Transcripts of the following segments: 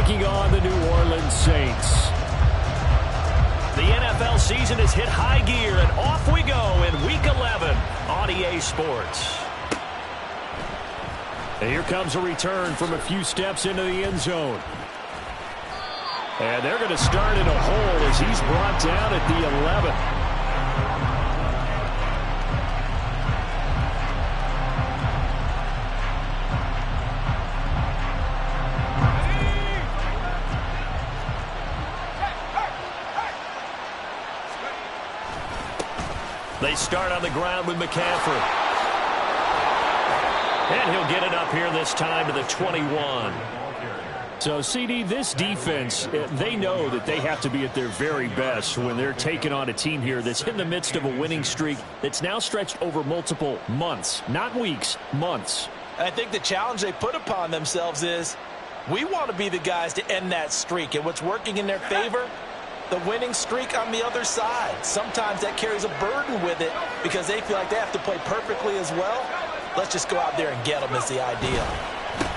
taking on the New Orleans Saints. The NFL season has hit high gear, and off we go in Week 11 on EA Sports. And here comes a return from a few steps into the end zone. And they're going to start in a hole as he's brought down at the 11. They start on the ground with McCaffrey. And he'll get it up here this time to the 21. So, CD, this defense, they know that they have to be at their very best when they're taking on a team here that's in the midst of a winning streak that's now stretched over multiple months, not weeks, months. I think the challenge they put upon themselves is we want to be the guys to end that streak. And what's working in their favor? The winning streak on the other side. Sometimes that carries a burden with it because they feel like they have to play perfectly as well. Let's just go out there and get them is the idea.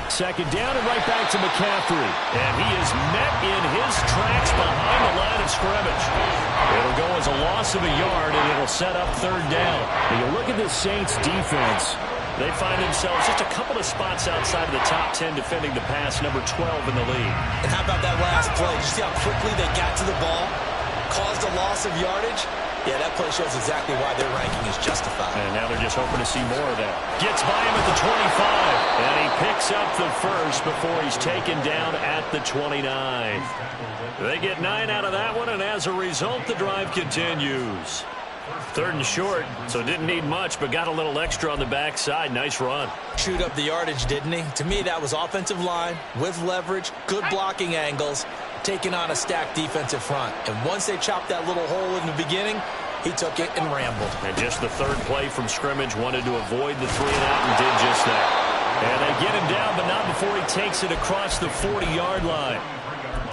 Second down and right back to McCaffrey. And he is met in his tracks behind the line of scrimmage. It'll go as a loss of a yard, and it'll set up third down. When you look at the Saints defense, they find themselves just a couple of spots outside of the top 10 defending the pass, number 12 in the league. And how about that last play? Did you see how quickly they got to the ball? Caused a loss of yardage? Yeah, that play shows exactly why their ranking is justified. And now they're just hoping to see more of that. Gets by him at the 25. And he picks up the first before he's taken down at the 29. They get 9 out of that one, and as a result, the drive continues. Third and short, so didn't need much, but got a little extra on the backside. Nice run. Chewed up the yardage, didn't he? To me, that was offensive line with leverage, good blocking angles, taking on a stacked defensive front. And once they chopped that little hole in the beginning, he took it and rambled. And just the third play from scrimmage, wanted to avoid the 3 and out and did just that. And they get him down, but not before he takes it across the 40-yard line.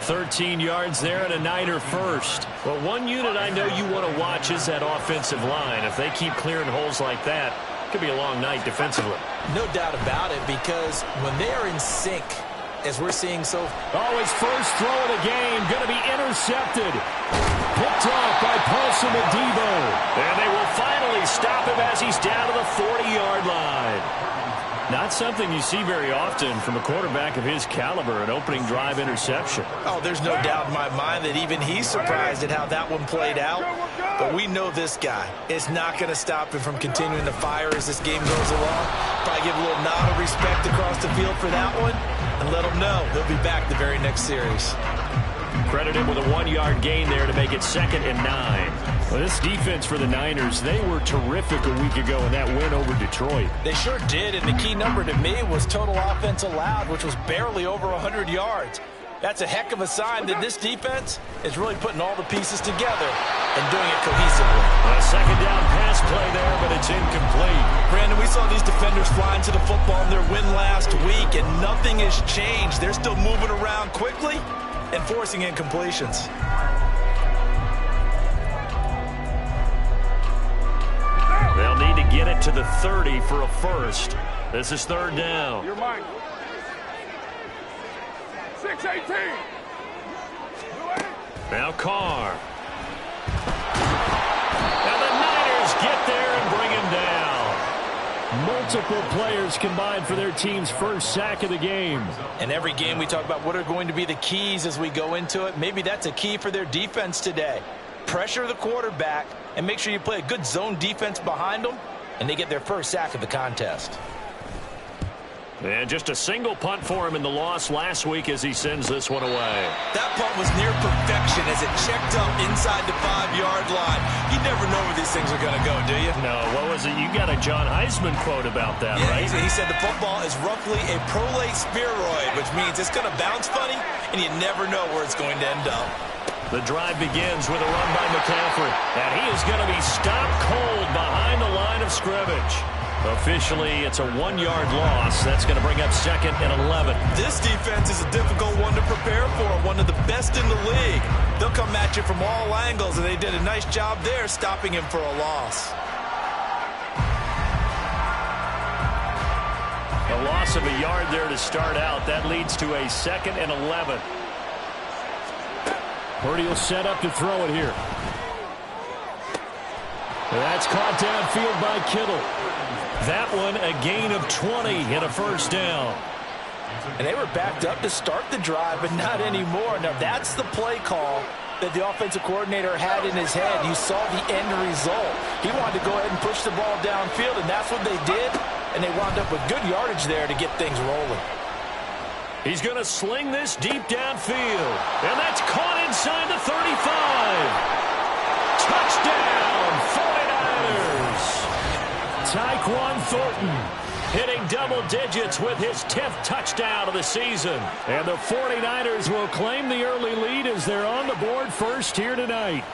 13 yards there and a Niner first. Well, one unit I know you want to watch is that offensive line. If they keep clearing holes like that, it could be a long night defensively. No doubt about it, because when they are in sync, as we're seeing so... Oh, his first throw of the game going to be intercepted. Picked off by Paulson Adebo. And they will finally stop him as he's down to the 40-yard line. Not something you see very often from a quarterback of his caliber, an opening drive interception. Oh, there's no doubt in my mind that even he's surprised at how that one played out. But we know this guy is not going to stop him from continuing to fire as this game goes along. Probably give a little nod of respect across the field for that one and let him know he'll be back the very next series. Credit him with a 1-yard gain there to make it 2nd and 9. Well, this defense for the Niners, they were terrific a week ago in that win over Detroit. They sure did, and the key number to me was total offense allowed, which was barely over 100 yards. That's a heck of a sign that this defense is really putting all the pieces together and doing it cohesively. A second down pass play there, but it's incomplete. Brandon, we saw these defenders flying to the football in their win last week, and nothing has changed. They're still moving around quickly and forcing incompletions. They'll need to get it to the 30 for a first. This is third down. You're mine. 6-18. Now Carr. And the Niners get there and bring him down. Multiple players combined for their team's first sack of the game. And every game we talk about what are going to be the keys as we go into it. Maybe that's a key for their defense today. Pressure the quarterback and make sure you play a good zone defense behind them, and they get their first sack of the contest. And just a single punt for him in the loss last week as he sends this one away. That punt was near perfection as it checked up inside the 5-yard line. You never know where these things are going to go, do you? No, what was it? You got a John Heisman quote about that, yeah, right? He said the football is roughly a prolate spheroid, which means it's going to bounce funny, and you never know where it's going to end up. The drive begins with a run by McCaffrey, and he is going to be stopped cold behind the line of scrimmage. Officially, it's a 1-yard loss. That's going to bring up 2nd and 11. This defense is a difficult one to prepare for, one of the best in the league. They'll come at you from all angles, and they did a nice job there stopping him for a loss. A loss of a yard there to start out. That leads to a 2nd and 11. Purdy will set up to throw it here. That's caught downfield by Kittle. That one a gain of 20 and a first down. And they were backed up to start the drive, but not anymore. Now that's the play call that the offensive coordinator had in his head. You saw the end result. He wanted to go ahead and push the ball downfield, and that's what they did. And they wound up with good yardage there to get things rolling. He's going to sling this deep downfield. And that's caught inside the 35. Touchdown, 49ers. Tyquan Thornton hitting double digits with his 10th touchdown of the season. And the 49ers will claim the early lead as they're on the board first here tonight.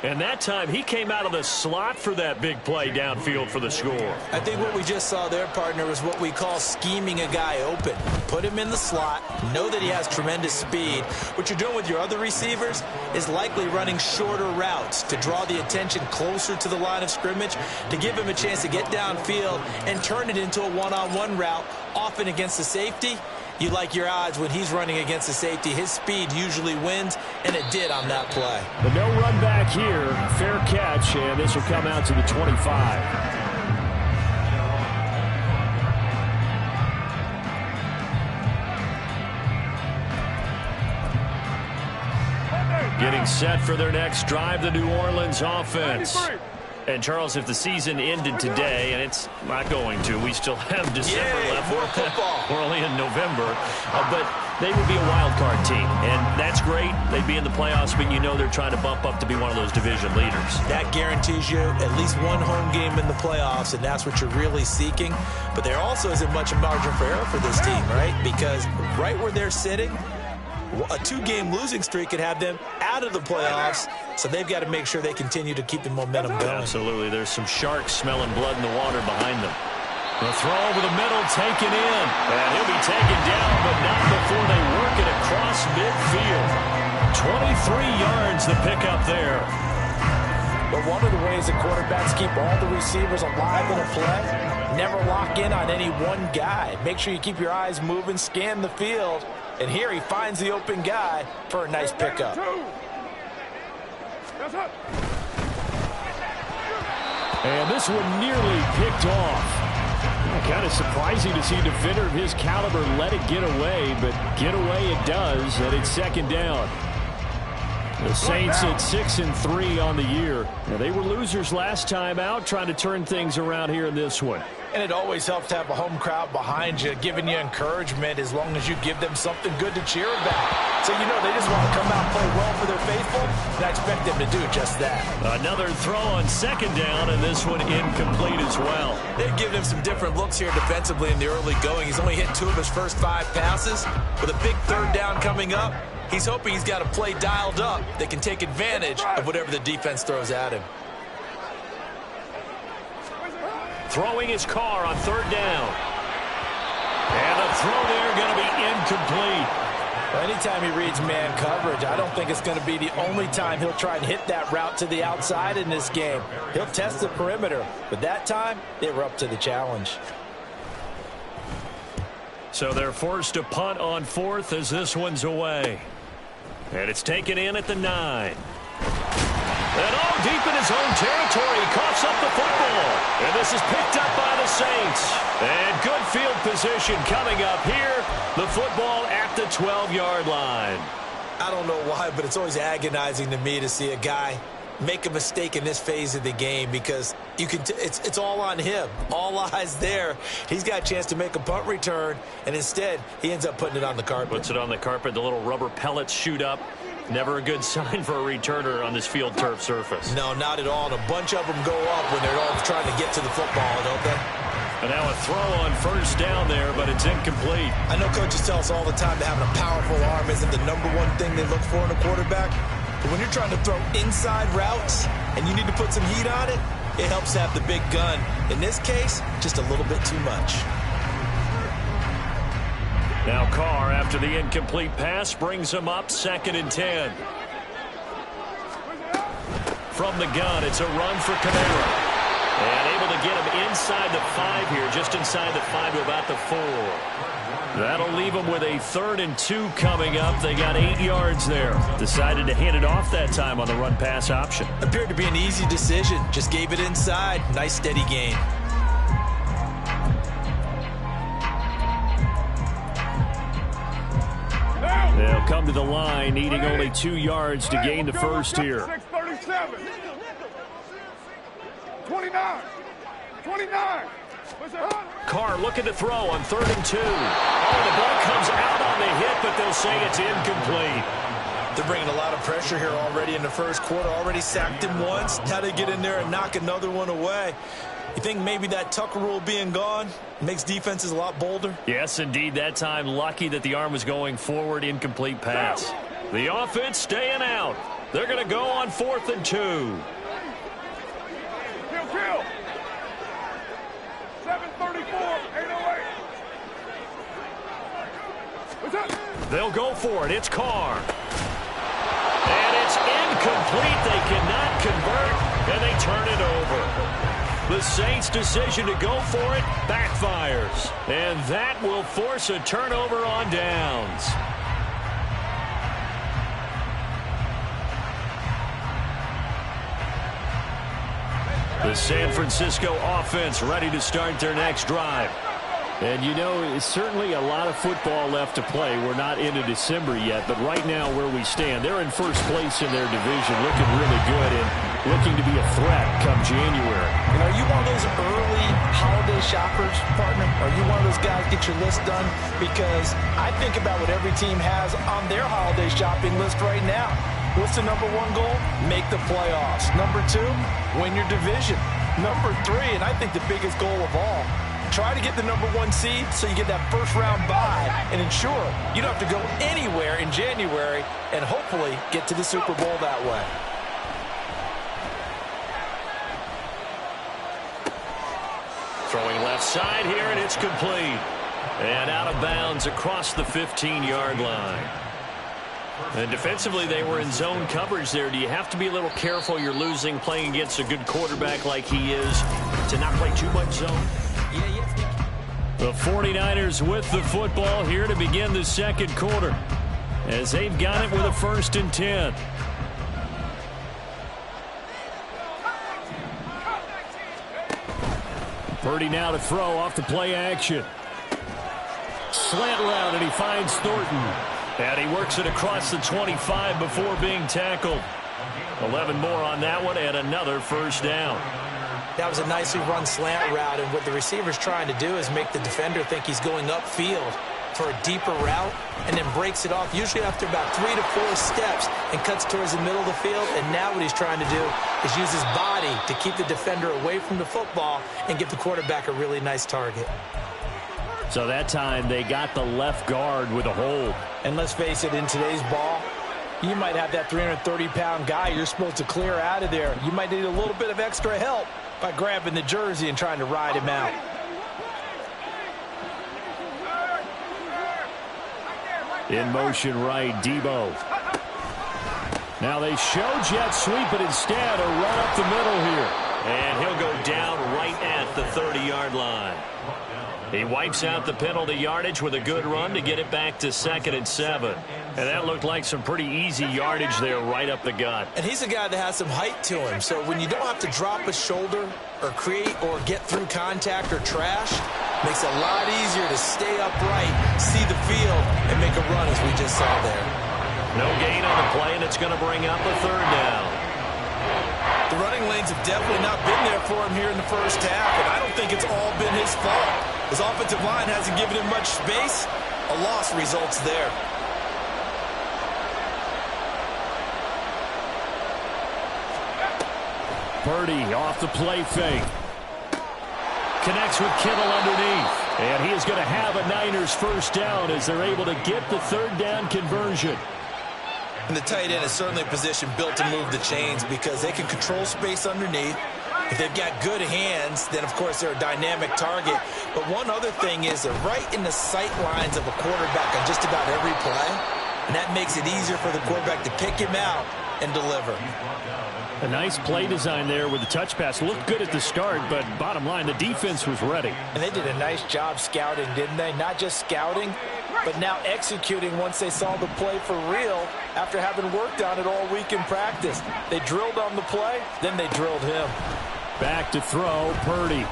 And that time, he came out of the slot for that big play downfield for the score. I think what we just saw there, partner, was what we call scheming a guy open. Put him in the slot, know that he has tremendous speed. What you're doing with your other receivers is likely running shorter routes to draw the attention closer to the line of scrimmage, to give him a chance to get downfield and turn it into a one-on-one route, often against the safety. You like your odds when he's running against the safety. His speed usually wins, and it did on that play. But no run back here. Fair catch, and this will come out to the 25. Getting set for their next drive, the New Orleans offense. And, Charles, if the season ended today, and it's not going to, we still have December left. More football. We're only in November. But they would be a wild card team, and that's great. They'd be in the playoffs, but you know they're trying to bump up to be one of those division leaders. That guarantees you at least one home game in the playoffs, and that's what you're really seeking. But there also isn't much margin for error for this team, right? Because right where they're sitting, a two-game losing streak could have them out of the playoffs, so they've got to make sure they continue to keep the momentum going. Absolutely. There's some sharks smelling blood in the water behind them. The throw over the middle, taken in. And he'll be taken down, but not before they work it across midfield. 23 yards the pickup there. But one of the ways that quarterbacks keep all the receivers alive in a play, never lock in on any one guy. Make sure you keep your eyes moving, scan the field. And here he finds the open guy for a nice pickup. And this one nearly picked off. Kind of surprising to see a defender of his caliber let it get away, but get away it does, and it's second down. The Saints at 6-3 on the year. Now, they were losers last time out, trying to turn things around here in this one. And it always helps to have a home crowd behind you, giving you encouragement as long as you give them something good to cheer about. So, you know, they just want to come out and play well for their faithful, and I expect them to do just that. Another throw on second down, and this one incomplete as well. They've given him some different looks here defensively in the early going. He's only hit 2 of his first 5 passes. With a big third down coming up, he's hoping he's got a play dialed up that can take advantage of whatever the defense throws at him. Throwing his car on third down. And a throw there going to be incomplete. Well, anytime he reads man coverage, I don't think it's going to be the only time he'll try and hit that route to the outside in this game. He'll test the perimeter, but that time they were up to the challenge. So they're forced to punt on fourth as this one's away. And it's taken in at the 9. And all deep in his own territory, he coughs up the football. And this is picked up by the Saints. And good field position coming up here. The football at the 12-yard line. I don't know why, but it's always agonizing to me to see a guy make a mistake in this phase of the game, because you can it's all on him. All eyes there. He's got a chance to make a punt return, and instead he ends up putting it on the carpet. Puts it on the carpet. The little rubber pellets shoot up. Never a good sign for a returner on this field turf surface. No, not at all. And a bunch of them go up when they're all trying to get to the football, don't they? And now a throw on first down there, but it's incomplete. I know coaches tell us all the time that having a powerful arm isn't the #1 thing they look for in a quarterback. But when you're trying to throw inside routes and you need to put some heat on it, it helps to have the big gun. In this case, just a little bit too much. Now Carr, after the incomplete pass, brings him up 2nd and 10. From the gun, it's a run for Kamara. And able to get him inside the 5 here, just inside the 5 to about the 4. That'll leave them with a 3rd and 2 coming up. They got 8 yards there. Decided to hand it off that time on the run-pass option. Appeared to be an easy decision. Just gave it inside. Nice, steady gain. They'll come to the line, needing only 2 yards to gain the first here. 6:37. 29. 29. Carr looking to throw on 3rd and 2. Oh, the ball comes out on the hit, but they'll say it's incomplete. They're bringing a lot of pressure here already in the first quarter. Already sacked him once. Now they get in there and knock another one away. You think maybe that Tucker rule being gone makes defenses a lot bolder? Yes, indeed. That time, lucky that the arm was going forward. Incomplete pass. The offense staying out. They're going to go on 4th and 2. Kill. 7:34, 8:08. What's up? They'll go for it. It's Carr. And it's incomplete. They cannot convert, and they turn it over. The Saints' decision to go for it backfires. And that will force a turnover on downs. The San Francisco offense ready to start their next drive. And, you know, it's certainly a lot of football left to play. We're not into December yet, but right now where we stand, they're in first place in their division, looking really good and looking to be a threat come January. And are you one of those early holiday shoppers, partner? Are you one of those guys get your list done? Because I think about what every team has on their holiday shopping list right now. What's the number 1 goal? Make the playoffs. Number 2, win your division. Number 3, and I think the biggest goal of all, try to get the number 1 seed so you get that first-round bye and ensure you don't have to go anywhere in January and hopefully get to the Super Bowl that way. Throwing left side here, and it's complete. And out of bounds across the 15-yard line. And defensively, they were in zone coverage there. Do you have to be a little careful? You're losing playing against a good quarterback like he is to not play too much zone? The 49ers with the football here to begin the second quarter as they've got it with a 1st and 10. Purdy now to throw off the play action. Slant route, and he finds Thornton. And he works it across the 25 before being tackled. 11 more on that one, and another first down. That was a nicely run slant route, and what the receiver's trying to do is make the defender think he's going upfield for a deeper route, and then breaks it off, usually after about 3 to 4 steps, and cuts towards the middle of the field. And now what he's trying to do is use his body to keep the defender away from the football and give the quarterback a really nice target. So that time they got the left guard with a hold. And let's face it, in today's ball, you might have that 330-pound guy you're supposed to clear out of there. You might need a little bit of extra help by grabbing the jersey and trying to ride him out. In motion right, Debo. Now they show jet sweep, but instead a run up the middle here. And he'll go down right at the 30-yard line. He wipes out the penalty yardage with a good run to get it back to 2nd and 7. And that looked like some pretty easy yardage there right up the gut. And he's a guy that has some height to him. So when you don't have to drop a shoulder or create or get through contact or trash, makes it a lot easier to stay upright, see the field, and make a run as we just saw there. No gain on the play, and it's going to bring up a 3rd down. The running lanes have definitely not been there for him here in the first half, and I don't think it's all been his fault. His offensive line hasn't given him much space. A loss results there. Purdy off the play fake. Connects with Kittle underneath. And he is going to have a Niners first down as they're able to get the 3rd down conversion. And the tight end is certainly a position built to move the chains because they can control space underneath. If they've got good hands, then, of course, they're a dynamic target. But one other thing is they're right in the sight lines of a quarterback on just about every play. And that makes it easier for the quarterback to pick him out and deliver. A nice play design there with the touch pass. Looked good at the start, but bottom line, the defense was ready. And they did a nice job scouting, didn't they? Not just scouting, but now executing once they saw the play for real after having worked on it all week in practice. They drilled on the play, then they drilled him. Back to throw, Purdy.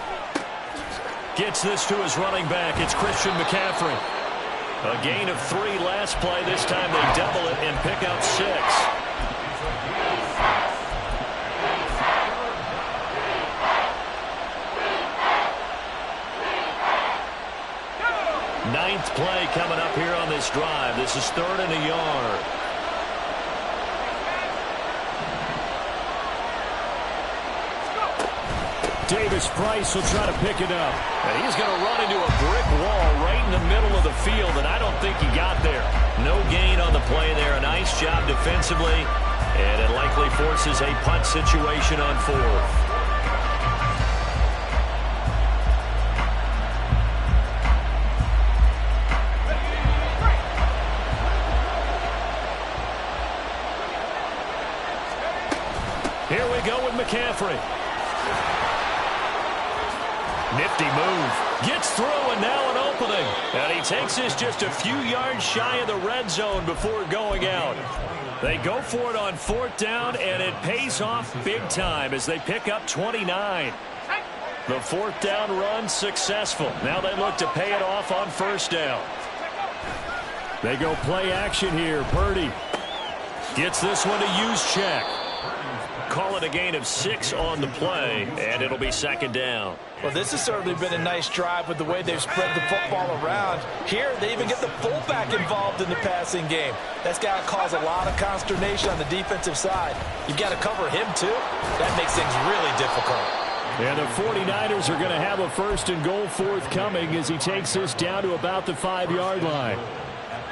Gets this to his running back. It's Christian McCaffrey. A gain of 3 last play. This time they double it and pick up 6. Ninth play coming up here on this drive. This is 3rd and a yard. Davis Price will try to pick it up. And he's going to run into a brick wall right in the middle of the field, and I don't think he got there. No gain on the play there. A nice job defensively, and it likely forces a punt situation on 4th. Here we go with McCaffrey. Nifty move. Gets through, and now an opening. And he takes this just a few yards shy of the red zone before going out. They go for it on 4th down, and it pays off big time as they pick up 29. The 4th down run successful. Now they look to pay it off on 1st down. They go play action here. Purdy gets this one to use check. Call it a gain of 6 on the play, and it'll be 2nd down. Well, this has certainly been a nice drive with the way they've spread the football around. Here, they even get the fullback involved in the passing game. That's got to cause a lot of consternation on the defensive side. You've got to cover him, too. That makes things really difficult. And the 49ers are going to have a 1st and goal forthcoming as he takes this down to about the 5-yard line.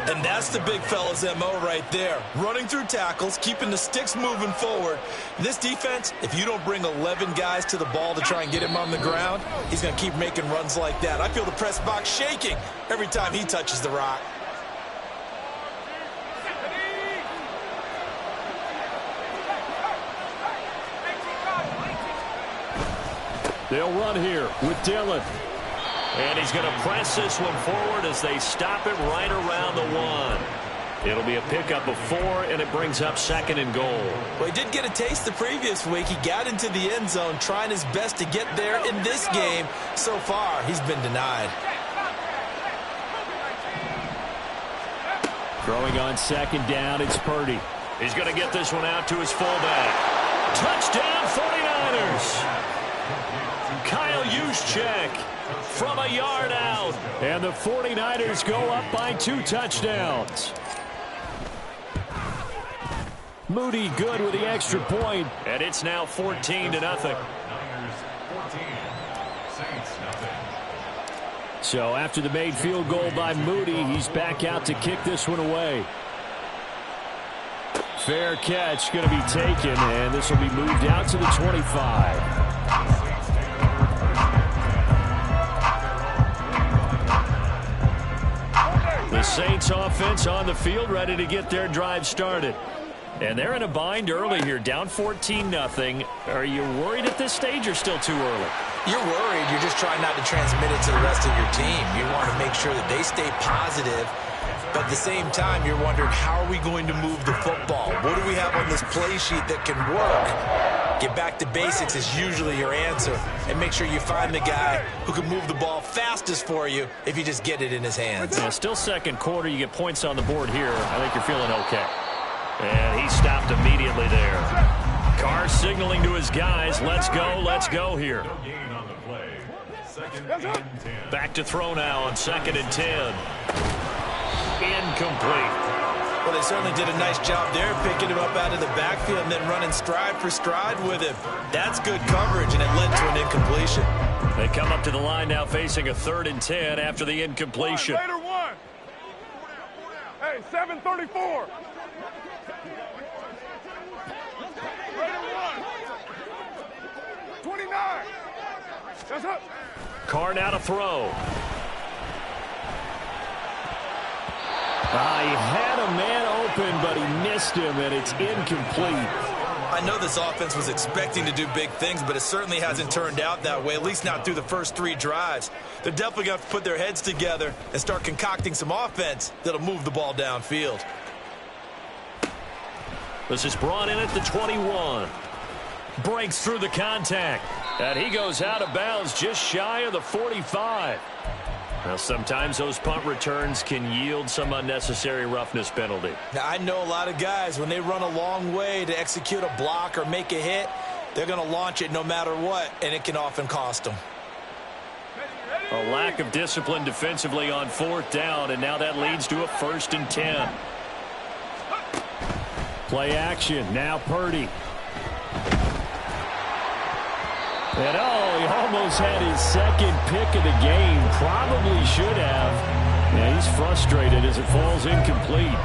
And that's the big fella's MO right there. Running through tackles, keeping the sticks moving forward. This defense, if you don't bring 11 guys to the ball to try and get him on the ground, he's going to keep making runs like that. I feel the press box shaking every time he touches the rock. They'll run here with Dillon. And he's going to press this one forward as they stop it right around the 1. It'll be a pickup of 4, and it brings up 2nd and goal. Well, he did get a taste the previous week. He got into the end zone trying his best to get there in this game. So far, he's been denied. Throwing on 2nd down, it's Purdy. He's going to get this one out to his fullback. Touchdown, 49ers! Kyle Juszczyk from a yard out. And the 49ers go up by 2 touchdowns. Moody good with the extra point. And it's now 14-0. So after the made field goal by Moody, he's back out to kick this one away. Fair catch going to be taken, and this will be moved out to the 25. The Saints offense on the field, ready to get their drive started. And they're in a bind early here, down 14-0. Are you worried at this stage or still too early? You're worried. You're just trying not to transmit it to the rest of your team. You want to make sure that they stay positive. But at the same time, you're wondering, how are we going to move the football? What do we have on this play sheet that can work? Get back to basics is usually your answer. And make sure you find the guy who can move the ball fastest for you if you just get it in his hands. Yeah, still 2nd quarter. You get points on the board here. I think you're feeling okay. And he stopped immediately there. Carr signaling to his guys, let's go here. Back to throw now on 2nd and 10. Incomplete. Well, they certainly did a nice job there, picking him up out of the backfield and then running stride for stride with him. That's good coverage, and it led to an incompletion. They come up to the line now facing a 3rd and 10 after the incompletion. Later one. Hey, 7:34. Later one. 29. That's up. Carr now to throw. He had a man open, but he missed him, and it's incomplete. I know this offense was expecting to do big things, but it certainly hasn't turned out that way, at least not through the first 3 drives. They're definitely going to have to put their heads together and start concocting some offense that'll move the ball downfield. This is brought in at the 21. Breaks through the contact. And he goes out of bounds just shy of the 45. Now, sometimes those punt returns can yield some unnecessary roughness penalty. Now, I know a lot of guys, when they run a long way to execute a block or make a hit, they're going to launch it no matter what, and it can often cost them. A lack of discipline defensively on 4th down, and now that leads to a 1st and 10. Play action. Now Purdy. And he almost had his 2nd pick of the game. Probably should have. Yeah, he's frustrated as it falls incomplete.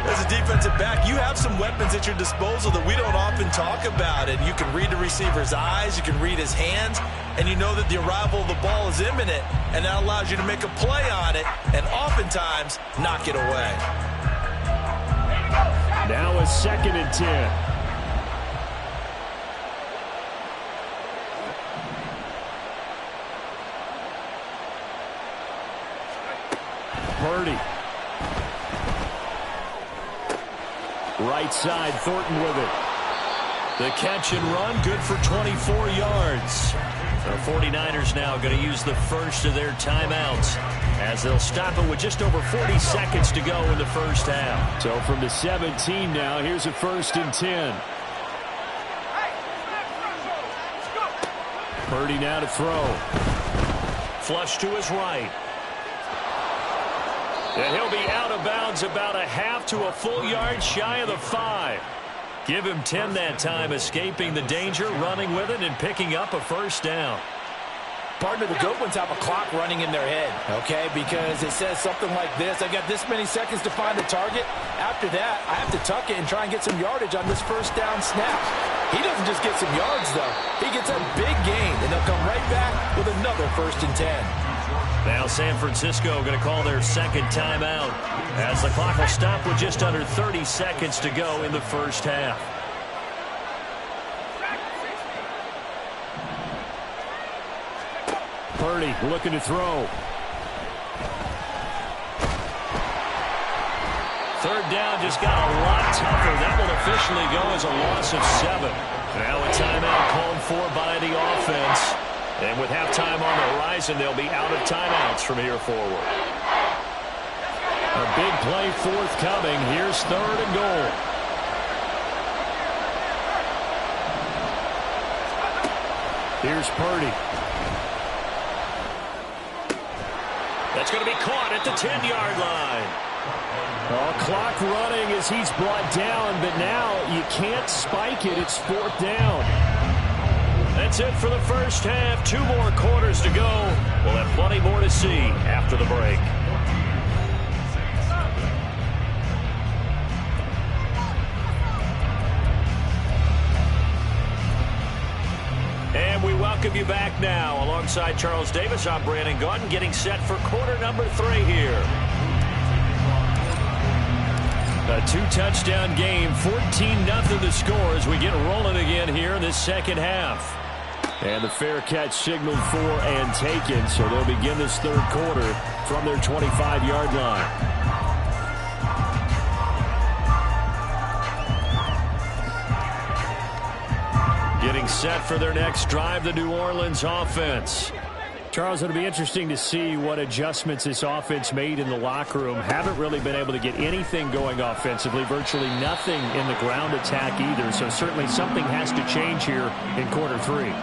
As a defensive back, you have some weapons at your disposal that we don't often talk about. And you can read the receiver's eyes, you can read his hands, and you know that the arrival of the ball is imminent, and that allows you to make a play on it and oftentimes knock it away. Now a 2nd and 10. Purdy. Right side, Thornton with it. The catch and run, good for 24 yards. The 49ers now going to use the first of their timeouts as they'll stop it with just over 40 seconds to go in the first half. So from the 17 now, here's a 1st and 10. Purdy now to throw. Flush to his right. And he'll be out of bounds about a half to a full yard shy of the 5. Give him 10 that time, escaping the danger, running with it, and picking up a 1st down. Partner, the good ones have a clock running in their head, okay? Because it says something like this: I got this many seconds to find the target. After that, I have to tuck it and try and get some yardage on this 1st down snap. He doesn't just get some yards, though. He gets a big gain, and they'll come right back with another 1st and 10. Now San Francisco going to call their 2nd timeout as the clock will stop with just under 30 seconds to go in the first half. Purdy looking to throw. 3rd down just got a lot tougher. That will officially go as a loss of 7. Now a timeout called for by the offense. And with halftime on the horizon, they'll be out of timeouts from here forward. A big play forthcoming. Here's 3rd and goal. Here's Purdy. That's going to be caught at the 10-yard line. Clock running as he's brought down, but now you can't spike it. It's 4th down. That's it for the first half. 2 more quarters to go. We'll have plenty more to see after the break. And we welcome you back now. Alongside Charles Davis, I'm Brandon Gaudin, getting set for quarter number 3 here. A 2-touchdown game, 14-0 the score as we get rolling again here in this 2nd half. And the fair catch signaled for and taken, so they'll begin this 3rd quarter from their 25-yard line. Getting set for their next drive, the New Orleans offense. Charles, it'll be interesting to see what adjustments this offense made in the locker room. Haven't really been able to get anything going offensively, virtually nothing in the ground attack either, so certainly something has to change here in quarter 3.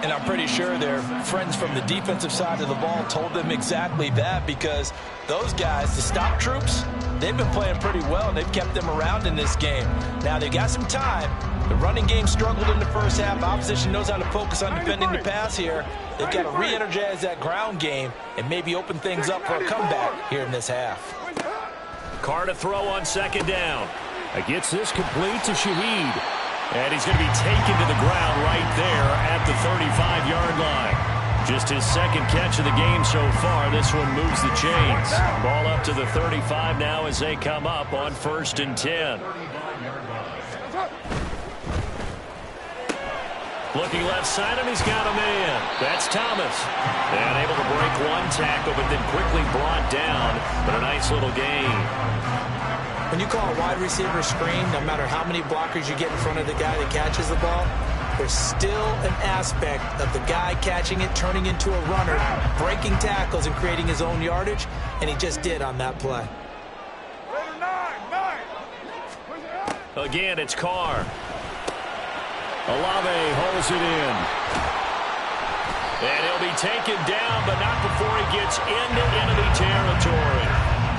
And I'm pretty sure their friends from the defensive side of the ball told them exactly that, because those guys, the stop troops, they've been playing pretty well, and they've kept them around in this game. Now, they've got some time. The running game struggled in the first half. Opposition knows how to focus on defending the pass here. They've got to re-energize that ground game and maybe open things up for a comeback here in this half. Carr to throw on 2nd down. Gets this complete to Shaheed. And he's going to be taken to the ground right there at the 35-yard line. Just his 2nd catch of the game so far. This one moves the chains. Ball up to the 35 now as they come up on 1st and 10. Looking left side, and he's got a man. That's Thomas. And able to break one tackle, but then quickly brought down. But a nice little gain. When you call a wide receiver screen, no matter how many blockers you get in front of the guy that catches the ball, there's still an aspect of the guy catching it, turning into a runner, breaking tackles and creating his own yardage, and he just did on that play. Again, it's Carr. Olave holds it in. And he'll be taken down, but not before he gets into enemy territory.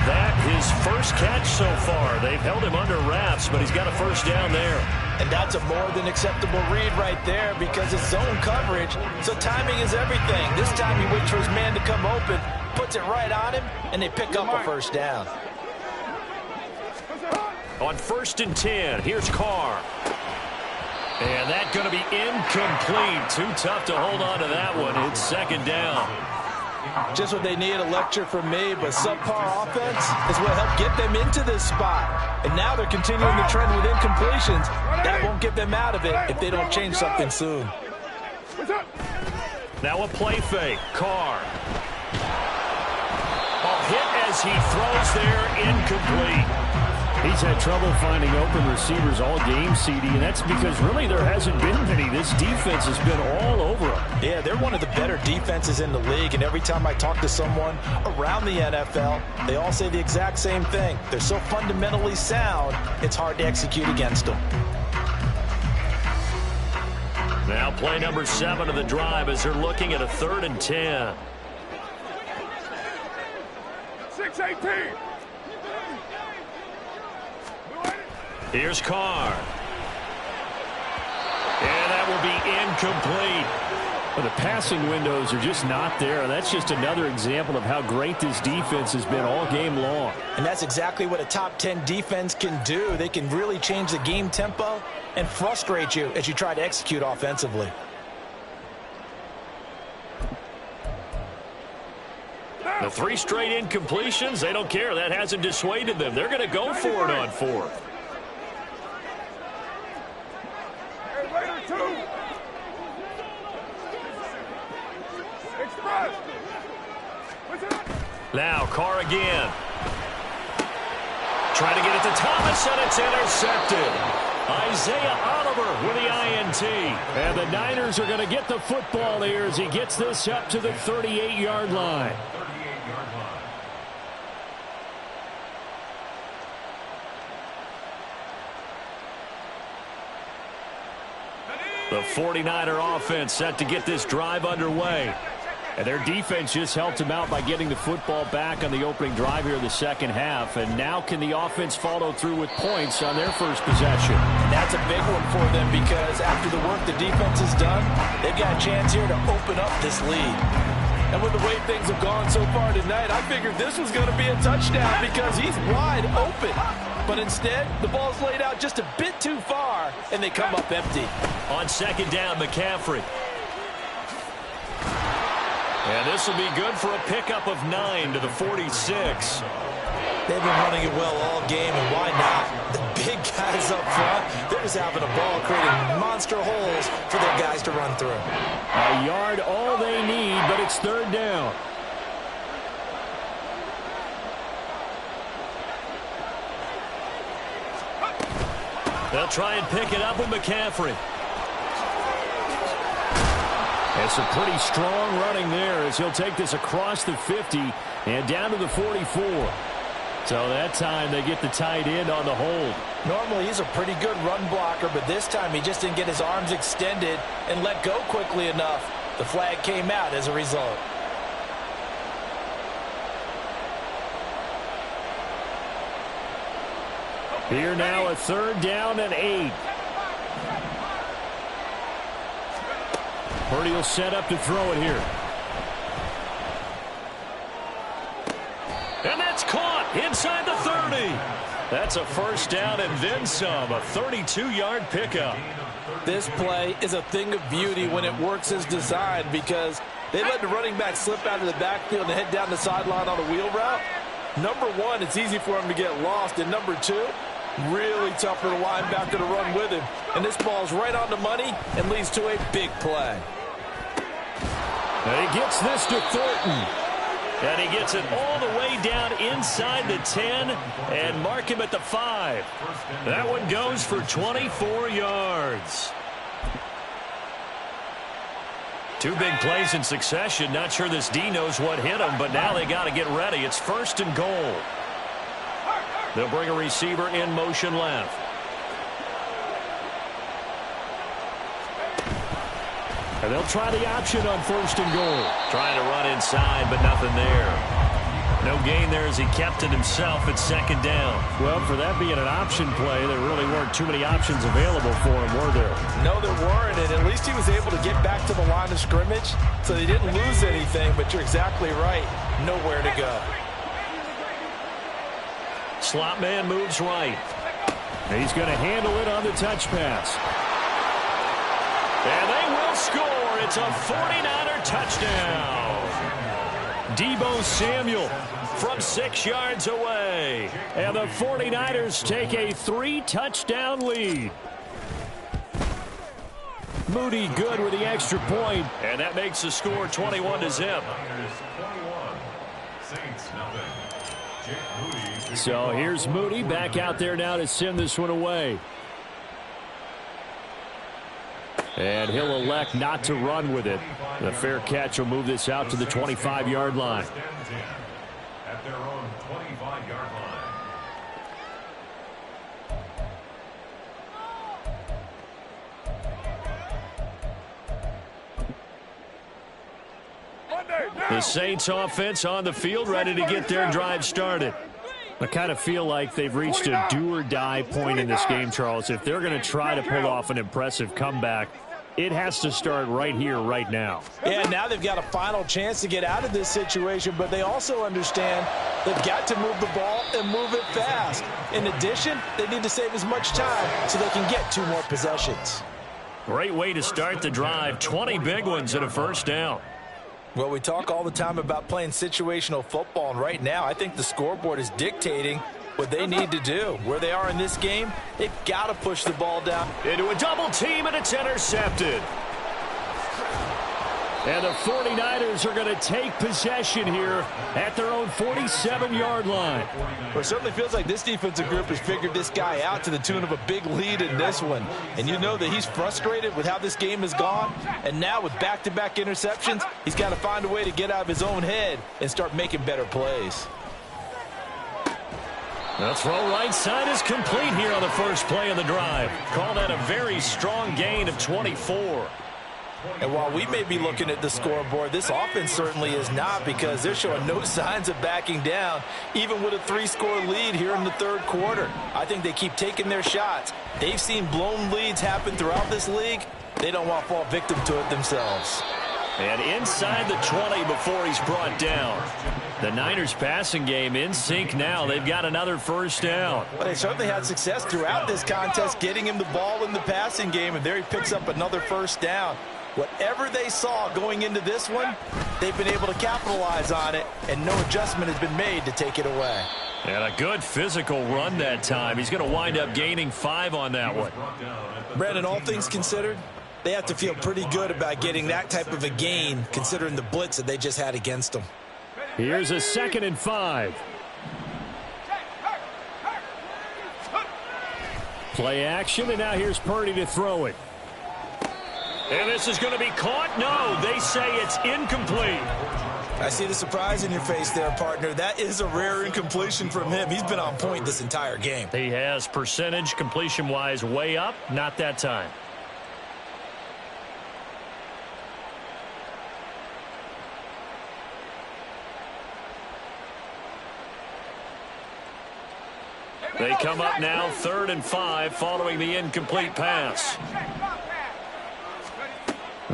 That his first catch so far. They've held him under wraps, but he's got a first down there. And that's a more than acceptable read right there because it's zone coverage, so timing is everything. This time he waits for his man to come open, puts it right on him, and they pick up a first down. On 1st and 10, here's Carr. And that's going to be incomplete. Too tough to hold on to that one. It's 2nd down. Just what they need, a lecture from me, but subpar offense is what helped get them into this spot. And now they're continuing the trend with incompletions. That won't get them out of it if they don't change something soon. Now a play fake. Carr. A hit as he throws there, incomplete. He's had trouble finding open receivers all game, CD, and that's because really there hasn't been many. This defense has been all over them. Yeah, they're one of the better defenses in the league, and every time I talk to someone around the NFL, they all say the exact same thing. They're so fundamentally sound, it's hard to execute against them. Now play number 7 of the drive as they're looking at a 3rd and 10. 6-18. Here's Carr. And that will be incomplete. Well, the passing windows are just not there. That's just another example of how great this defense has been all game long. And that's exactly what a top 10 defense can do. They can really change the game tempo and frustrate you as you try to execute offensively. The 3 straight incompletions, they don't care. That hasn't dissuaded them. They're going to go for it on 4th. Now Carr again. Trying to get it to Thomas, and it's intercepted. Isaiah Oliver with the INT. And the Niners are going to get the football here as he gets this up to the 38-yard line. The 49er offense set to get this drive underway. And their defense just helped them out by getting the football back on the opening drive here in the second half. And now can the offense follow through with points on their first possession? And that's a big one for them because after the work the defense has done, they've got a chance here to open up this lead. And with the way things have gone so far tonight, I figured this was going to be a touchdown because he's wide open. But instead, the ball's laid out just a bit too far, and they come up empty. On 2nd down, McCaffrey. And this will be good for a pickup of 9 to the 46. They've been running it well all game, and why not? The big guys up front, they're just having a ball creating monster holes for their guys to run through. A yard all they need, but it's 3rd down. They'll try and pick it up with McCaffrey. And some pretty strong running there as he'll take this across the 50 and down to the 44. So that time they get the tight end on the hold. Normally he's a pretty good run blocker, but this time he just didn't get his arms extended and let go quickly enough. The flag came out as a result. Here now a 3rd down and 8. Purdy will set up to throw it here. And that's caught inside the 30. That's a first down and then some. A 32-yard pickup. This play is a thing of beauty when it works as designed because they let the running back slip out of the backfield and head down the sideline on a wheel route. Number one, it's easy for him to get lost. And number two, Really tough for the linebacker to run with him. And this ball's right on the money and leads to a big play. And he gets this to Thornton. And he gets it all the way down inside the 10 and mark him at the 5. That one goes for 24 yards. Two big plays in succession. Not sure this D knows what hit him, but now they got to get ready. It's 1st and goal. They'll bring a receiver in motion left. And they'll try the option on 1st and goal. Trying to run inside, but nothing there. No gain there as he kept it himself at 2nd down. Well, for that being an option play, there really weren't too many options available for him, were there? No, there weren't, and at least he was able to get back to the line of scrimmage, so he didn't lose anything, but you're exactly right. Nowhere to go. Slot man moves right. He's going to handle it on the touch pass. And they will score. It's a 49er touchdown. Deebo Samuel from 6 yards away. And the 49ers take a 3-touchdown lead. Moody good with the extra point. And that makes the score 21-0. So here's Moody back out there now to send this one away. And he'll elect not to run with it. The fair catch will move this out to the 25-yard line. At their own 25-yard line. The Saints offense on the field, ready to get their drive started. I kind of feel like they've reached a do-or-die point in this game, Charles. If they're going to try to pull off an impressive comeback, it has to start right here, right now. Yeah, now they've got a final chance to get out of this situation, but they also understand they've got to move the ball and move it fast. In addition, they need to save as much time so they can get 2 more possessions. Great way to start the drive. 20 big ones and a 1st down. Well, we talk all the time about playing situational football, and right now I think the scoreboard is dictating what they need to do. Where they are in this game, they've got to push the ball down. Into a double team, and it's intercepted. And the 49ers are going to take possession here at their own 47-yard line. Well, it certainly feels like this defensive group has figured this guy out to the tune of a big lead in this one. And you know that he's frustrated with how this game has gone. And now with back-to-back interceptions, he's got to find a way to get out of his own head and start making better plays. The throw right side is complete here on the first play of the drive. Call that a very strong gain of 24. And while we may be looking at the scoreboard, this offense certainly is not, because they're showing no signs of backing down, even with a 3-score lead here in the 3rd quarter. I think they keep taking their shots. They've seen blown leads happen throughout this league. They don't want to fall victim to it themselves. And inside the 20 before he's brought down. The Niners passing game in sync now. They've got another 1st down. Well, they certainly had success throughout this contest getting him the ball in the passing game, and there he picks up another 1st down. Whatever they saw going into this one, they've been able to capitalize on it, and no adjustment has been made to take it away. And a good physical run that time. He's going to wind up gaining 5 on that one. Brandon, all things considered, they have to feel pretty good about getting that type of a gain, considering the blitz that they just had against them. Here's a 2nd and 5. Play action, and now here's Purdy to throw it. And this is going to be caught. No, they say it's incomplete. I see the surprise in your face there, partner. That is a rare incompletion from him. He's been on point this entire game. He has percentage completion-wise way up. Not that time. They come up now 3rd and 5 following the incomplete pass.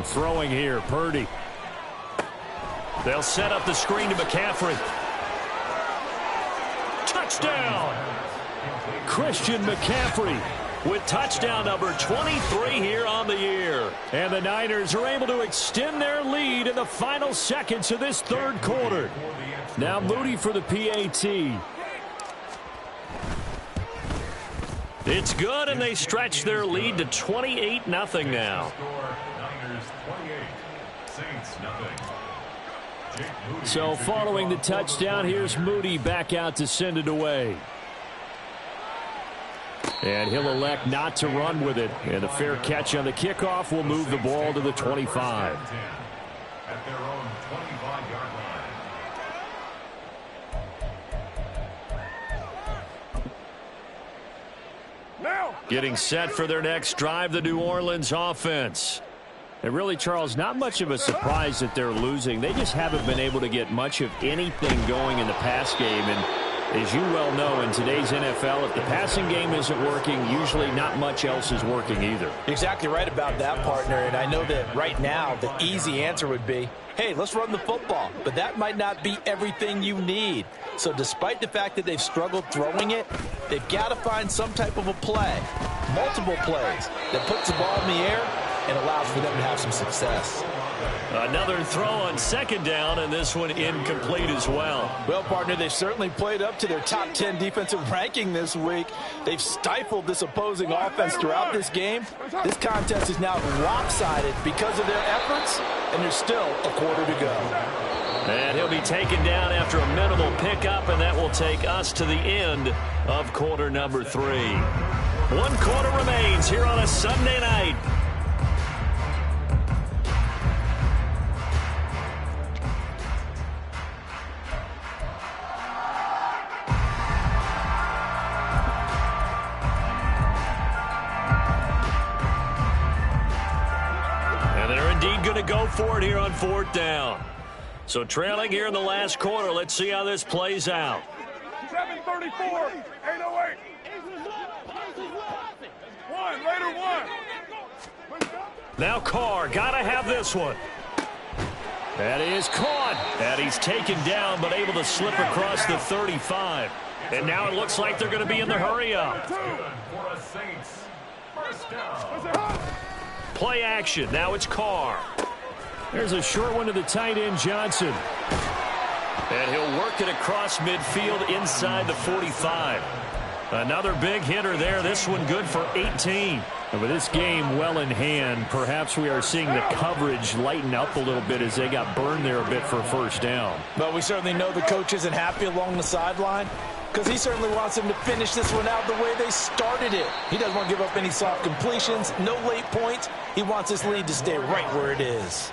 Throwing here, Purdy. They'll set up the screen to McCaffrey. Touchdown! Christian McCaffrey with touchdown number 23 here on the year. And the Niners are able to extend their lead in the final seconds of this 3rd quarter. Now Moody for the PAT. It's good, and they stretch their lead to 28-0 now. Niners 28, Saints nothing. So following the touchdown, here's Moody back out to send it away. And he'll elect not to run with it. And a fair catch on the kickoff will move the ball to the 25. At their own 25-yard line. Now. Getting set for their next drive, the New Orleans offense. And really, Charles, not much of a surprise that they're losing. They just haven't been able to get much of anything going in the pass game. And as you well know, in today's NFL, if the passing game isn't working, usually not much else is working either. Exactly right about that, partner. And I know that right now the easy answer would be, hey, let's run the football. But that might not be everything you need. So despite the fact that they've struggled throwing it, they've got to find some type of a play, multiple plays, that puts the ball in the air and allows for them to have some success. Another throw on second down, and this one incomplete as well. Well, partner, they've certainly played up to their top 10 defensive ranking this week. They've stifled this opposing offense throughout this game. This contest is now lopsided because of their efforts, and there's still a quarter to go. And he'll be taken down after a minimal pickup, and that will take us to the end of quarter number 3. 1 quarter remains here on a Sunday night. Going to go for it here on 4th down. So trailing here in the last quarter. Let's see how this plays out. 7:34, 8:08. Later one. Now Carr, got to have this one. That is caught. And he's taken down, but able to slip across the 35. And now it looks like they're going to be in the hurry up. For a Saints first down. Play action. Now it's Carr. There's a short one to the tight end, Johnson. And he'll work it across midfield inside the 45. Another big hitter there. This one good for 18. And with this game well in hand, perhaps we are seeing the coverage lighten up a little bit as they got burned there a bit for a first down. But we certainly know the coach isn't happy along the sideline, because he certainly wants them to finish this one out the way they started it. He doesn't want to give up any soft completions, no late points. He wants his lead to stay right where it is.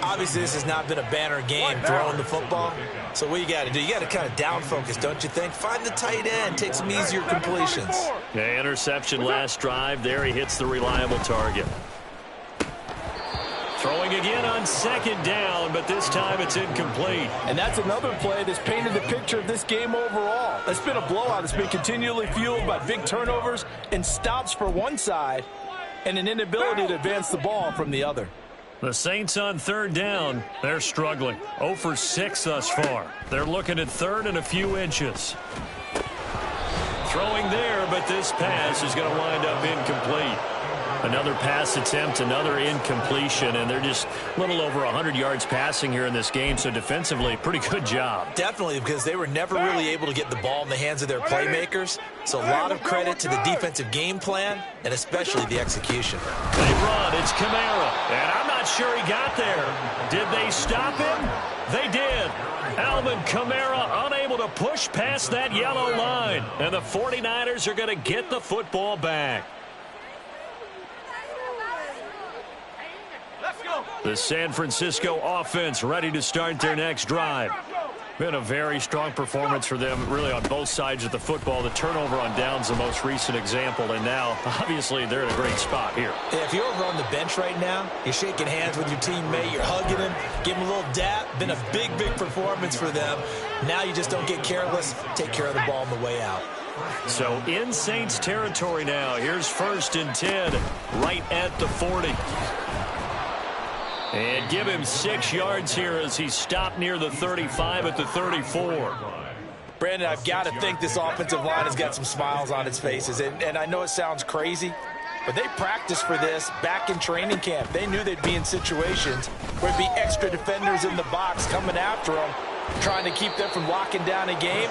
Obviously, this has not been a banner game throwing the football. So what you got to do, you got to kind of down focus, don't you think? Find the tight end, take some easier completions. Yeah, interception last drive. There he hits the reliable target. Throwing again on second down, but this time it's incomplete. And that's another play that's painted the picture of this game overall. It's been a blowout. It's been continually fueled by big turnovers and stops for one side and an inability to advance the ball from the other. The Saints on 3rd down, they're struggling. 0 for 6 thus far. They're looking at 3rd and a few inches. Throwing there, but this pass is going to wind up incomplete. Another pass attempt, another incompletion, and they're just a little over 100 yards passing here in this game, so defensively, pretty good job. Definitely, because they were never really able to get the ball in the hands of their playmakers, so a lot of credit to the defensive game plan and especially the execution. They run, it's Kamara, and I'm not sure he got there. Did they stop him? They did. Alvin Kamara unable to push past that yellow line, and the 49ers are going to get the football back. The San Francisco offense ready to start their next drive. Been a very strong performance for them, really, on both sides of the football. The turnover on downs, the most recent example, and now, obviously, they're in a great spot here. Yeah, if you're over on the bench right now, you're shaking hands with your teammate, you're hugging him, giving him a little dap. Been a big, big performance for them. Now you just don't get careless. Take care of the ball on the way out. So in Saints territory now. Here's 1st and 10, right at the 40. And give him 6 yards here as he stopped near the 35 at the 34. Brandon, I've got to think this offensive line has got some smiles on its faces. And I know it sounds crazy, but they practiced for this back in training camp. They knew they'd be in situations where there'd be extra defenders in the box coming after them. trying to keep them from locking down a game.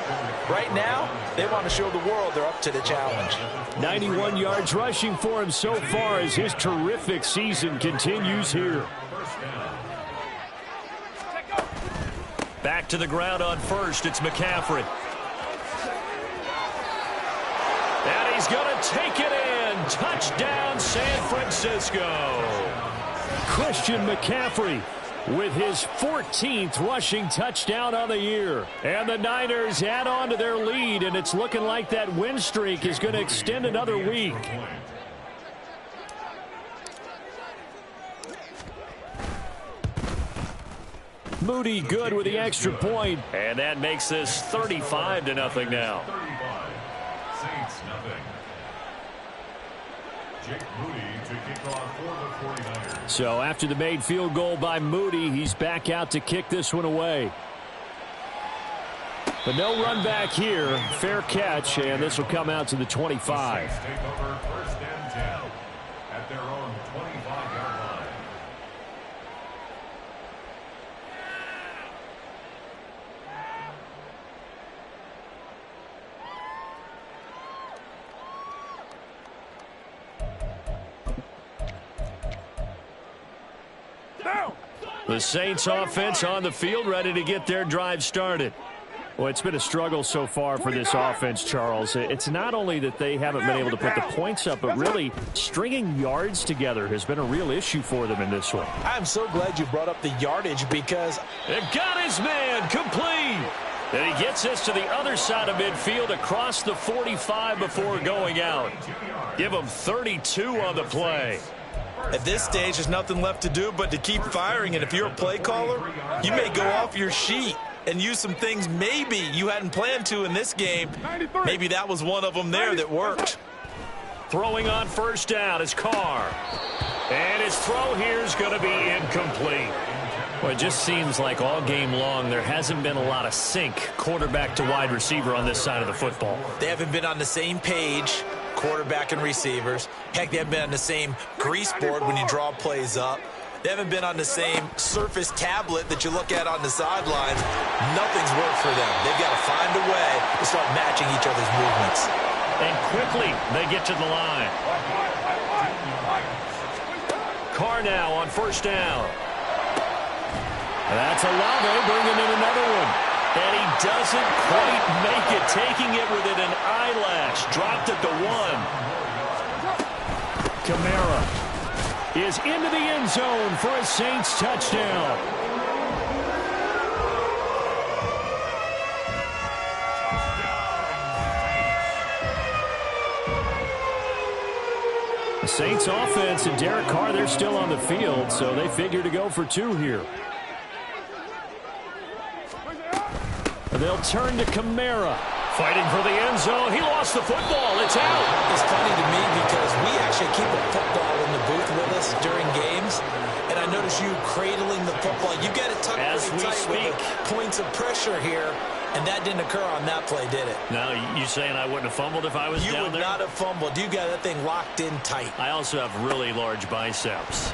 Right now, they want to show the world they're up to the challenge. 91 yards rushing for him so far as his terrific season continues here. Back to the ground on first. It's McCaffrey. And he's going to take it in. Touchdown, San Francisco. Christian McCaffrey with his 14th rushing touchdown on the year. And the Niners add on to their lead, and it's looking like that win streak is going to extend another week. Moody good with the extra point. And that makes this 35-0 now. 35. Saints nothing. Jake Moody to kick off for the 49ers. So after the made field goal by Moody, he's back out to kick this one away. But no run back here. Fair catch, and this will come out to the 25. Saints take over first and 10 at their own 25-yard line. The Saints offense on the field, ready to get their drive started. Well, it's been a struggle so far for this offense, Charles. It's not only that they haven't been able to put the points up, but really stringing yards together has been a real issue for them in this one. I'm so glad you brought up the yardage because They've got his man complete. And he gets this to the other side of midfield across the 45 before going out. Give him 32 on the play. at this stage there's nothing left to do but to keep firing. And if you're a play caller, you may go off your sheet and use some things maybe you hadn't planned to in this game. Maybe that was one of them there that worked. Throwing on first down is Carr. And his throw here is going to be incomplete. Well, it just seems like all game long there hasn't been a lot of sync quarterback to wide receiver on this side of the football. They haven't been on the same page, quarterback and receivers. Heck, they haven't been on the same grease board when you draw plays up. They haven't been on the same surface tablet that you look at on the sidelines. Nothing's worked for them. They've got to find a way to start matching each other's movements. And quickly they get to the line. Carr now on first down. That's Olave bringing in another one. And he doesn't quite make it, taking it within an eyelash. Dropped at the 1. Kamara is into the end zone for a Saints touchdown. The Saints offense and Derek Carr, they're still on the field, so they figure to go for 2 here. They'll turn to Kamara. Fighting for the end zone. He lost the football. It's out. It's funny to me because we actually keep a football in the booth with us during games. And I notice you cradling the football. You got it tucked pretty tight with the points of pressure here. And that didn't occur on that play, did it? No, you saying I wouldn't have fumbled if I was down there? You would not have fumbled. You got that thing locked in tight. I also have really large biceps.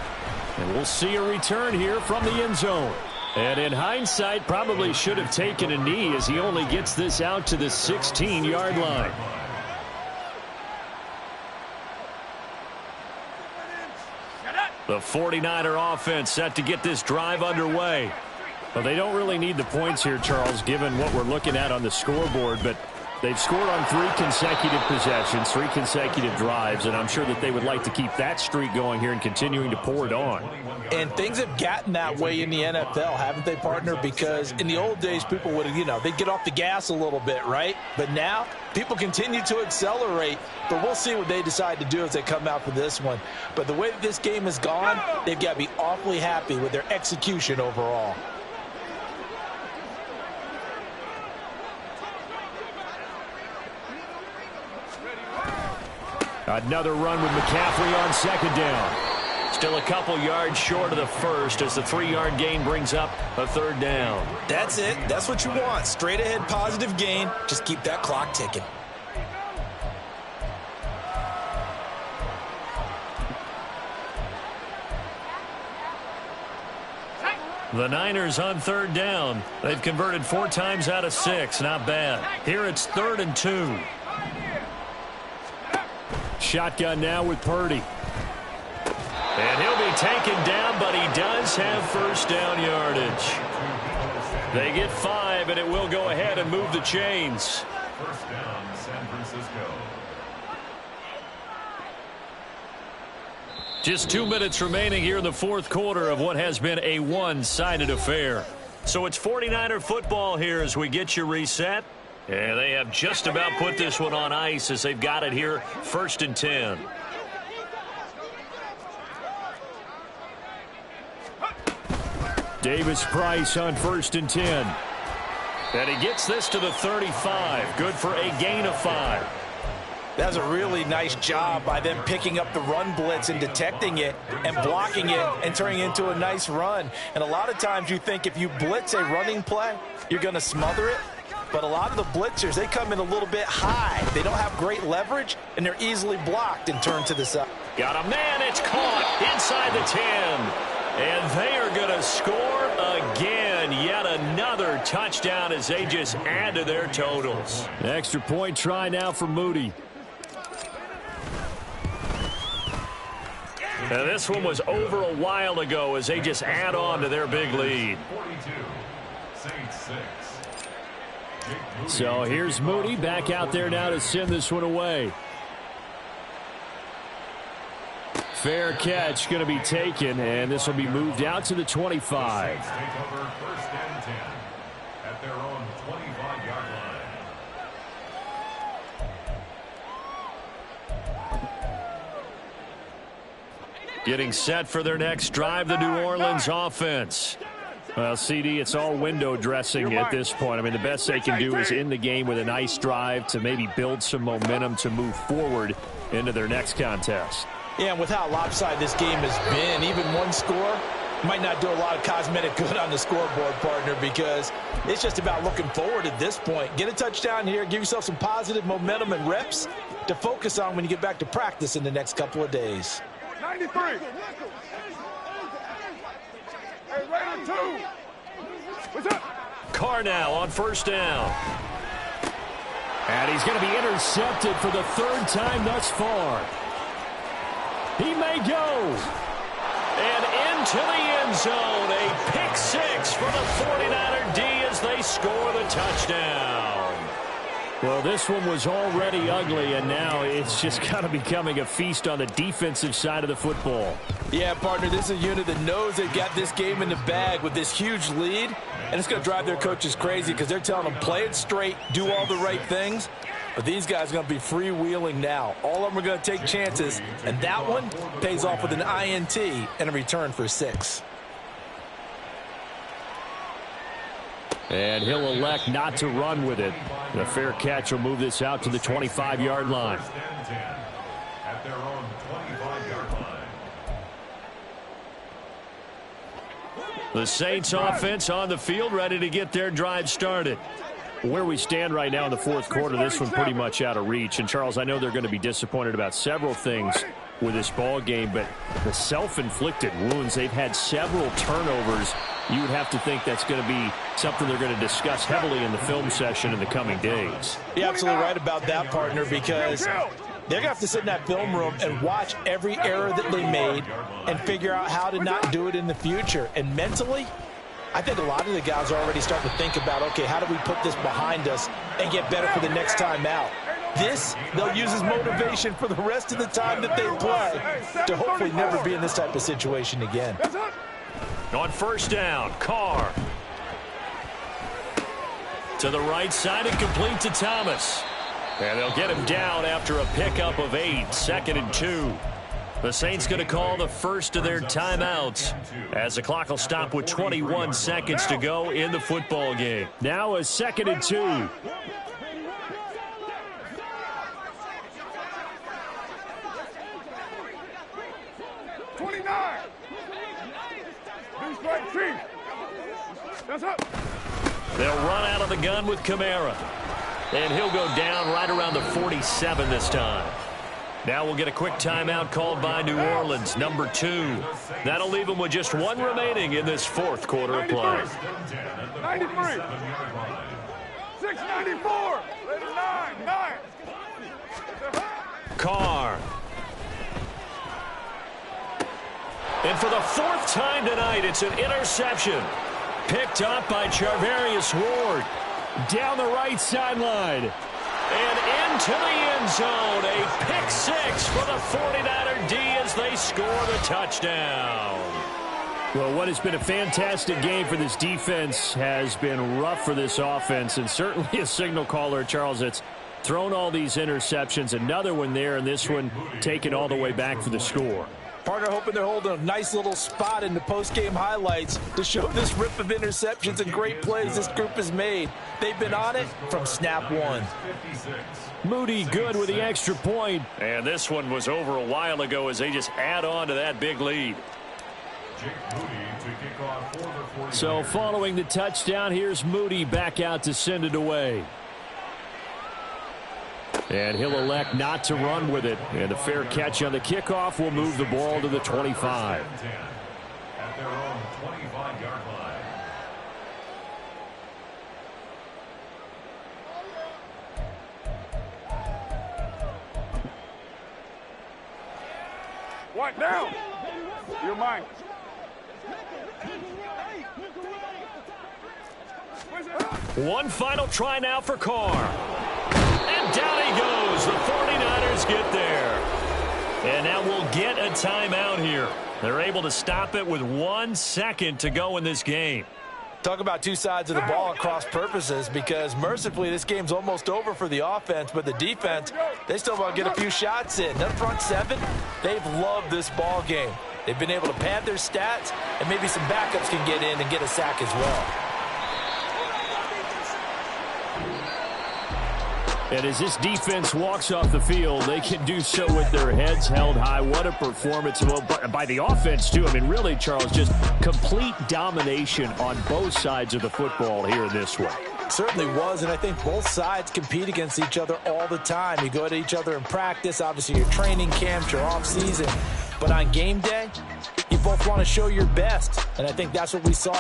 And we'll see a return here from the end zone. And in hindsight, probably should have taken a knee as he only gets this out to the 16-yard line. The 49er offense set to get this drive underway. Well, they don't really need the points here, Charles, given what we're looking at on the scoreboard, but they've scored on 3 consecutive possessions, 3 consecutive drives, and I'm sure that they would like to keep that streak going here and continuing to pour it on. And things have gotten that way in the NFL, haven't they, partner? Because in the old days, people would have, they'd get off the gas a little bit, right? But now, people continue to accelerate. But we'll see what they decide to do as they come out for this one. But the way that this game has gone, they've got to be awfully happy with their execution overall. Another run with McCaffrey on second down. Still a couple yards short of the first as the 3-yard gain brings up a 3rd down. That's it. That's what you want. Straight ahead positive gain. Just keep that clock ticking. The Niners on third down. They've converted 4 times out of 6. Not bad. Here it's 3rd and 2. Shotgun now with Purdy. And he'll be taken down, but he does have first down yardage. They get 5, and it will go ahead and move the chains. First down, San Francisco. Just 2 minutes remaining here in the fourth quarter of what has been a one-sided affair. So it's 49er football here as we get you reset. And they have just about put this one on ice as they've got it here, 1st and 10. Davis Price on 1st and 10. And he gets this to the 35. Good for a gain of 5. That's a really nice job by them picking up the run blitz and detecting it and blocking it and turning it into a nice run. And a lot of times you think if you blitz a running play, you're going to smother it. But a lot of the blitzers, they come in a little bit high. They don't have great leverage, and they're easily blocked and turned to the side. Got a man. It's caught inside the 10. And they are going to score again. Yet another touchdown as they just add to their totals. Extra point try now for Moody. And this one was over a while ago as they just add on to their big lead. 42, Saints 6. So here's Moody back out there now to send this one away. Fair catch going to be taken, and this will be moved out to the 25. Saints take over 1st and 10 at their own 25-yard line. Getting set for their next drive, the New Orleans offense. Well, CD, it's all window dressing at this point. I mean, the best they can do is in the game with a nice drive to maybe build some momentum to move forward into their next contest. Yeah, and with how lopsided this game has been, even one score might not do a lot of cosmetic good on the scoreboard, partner, because it's just about looking forward at this point. Get a touchdown here, give yourself some positive momentum and reps to focus on when you get back to practice in the next couple of days. 93. Hey, Raider 2. What's up? Carr now on 1st down. And he's going to be intercepted for the 3rd time thus far. He may go. And into the end zone. A pick 6 for the 49er D as they score the touchdown. Well, this one was already ugly, and now it's just kind of becoming a feast on the defensive side of the football. Yeah, partner, this is a unit that knows they've got this game in the bag with this huge lead, and it's going to drive their coaches crazy because they're telling them play it straight, do all the right things. But these guys are going to be freewheeling now. All of them are going to take chances, and that one pays off with an INT and a return for 6. And he'll elect not to run with it. The fair catch will move this out to the 25-yard line. 1st and 10 at their own 25-yard line. The Saints offense on the field ready to get their drive started. Where we stand right now in the fourth quarter, this one pretty much out of reach. And, Charles, I know they're going to be disappointed about several things with this ball game, but the self-inflicted wounds, they've had several turnovers. You would have to think that's going to be something they're going to discuss heavily in the film session in the coming days. You're absolutely right about that, partner, because they're going to have to sit in that film room and watch every error that they made and figure out how to not do it in the future. And mentally, I think a lot of the guys are already starting to think about, okay, how do we put this behind us and get better for the next time out? This, they'll use as motivation for the rest of the time that they play to hopefully never be in this type of situation again. On 1st down, Carr. To the right side and complete to Thomas. And they'll get him down after a pickup of 8, 2nd and 2. The Saints going to call the first of their timeouts as the clock will stop with 21 seconds to go in the football game. Now a 2nd and 2. They'll run out of the gun with Kamara. And he'll go down right around the 47 this time. Now we'll get a quick timeout called by New Orleans, number 2. That'll leave them with just 1 remaining in this fourth quarter of play. 93. 694. 9. Carr. And for the 4th time tonight, it's an interception. Picked up by Charvarius Ward. Down the right sideline. And into the end zone. A pick 6 for the 49er D as they score the touchdown. Well, what has been a fantastic game for this defense has been rough for this offense, and certainly a signal caller, Charles, that's thrown all these interceptions. Another one there, and this one taken all the way back for the score. Partner hoping they're holding a nice little spot in the post-game highlights to show this rip of interceptions and great plays this group has made. They've been on it from snap 1. Moody good with the extra point. And this one was over a while ago as they just add on to that big lead. So following the touchdown, here's Moody back out to send it away. And he'll elect not to run with it. And a fair catch on the kickoff will move the ball to the 25. At their own 25-yard line. One down. You're mine. One final try now for Carr. And down he goes. The 49ers get there. And now we'll get a timeout here. They're able to stop it with 1 second to go in this game. Talk about two sides of the ball at cross purposes, because mercifully this game's almost over for the offense, but the defense, they still want to get a few shots in. That front 7, they've loved this ball game. They've been able to pad their stats, and maybe some backups can get in and get a sack as well. And as this defense walks off the field, they can do so with their heads held high. What a performance by the offense, too. I mean, really, Charles, just complete domination on both sides of the football here in this one. Certainly was, and I think both sides compete against each other all the time. You go at each other in practice, obviously your training camps, your off-season. But on game day, you both want to show your best, and I think that's what we saw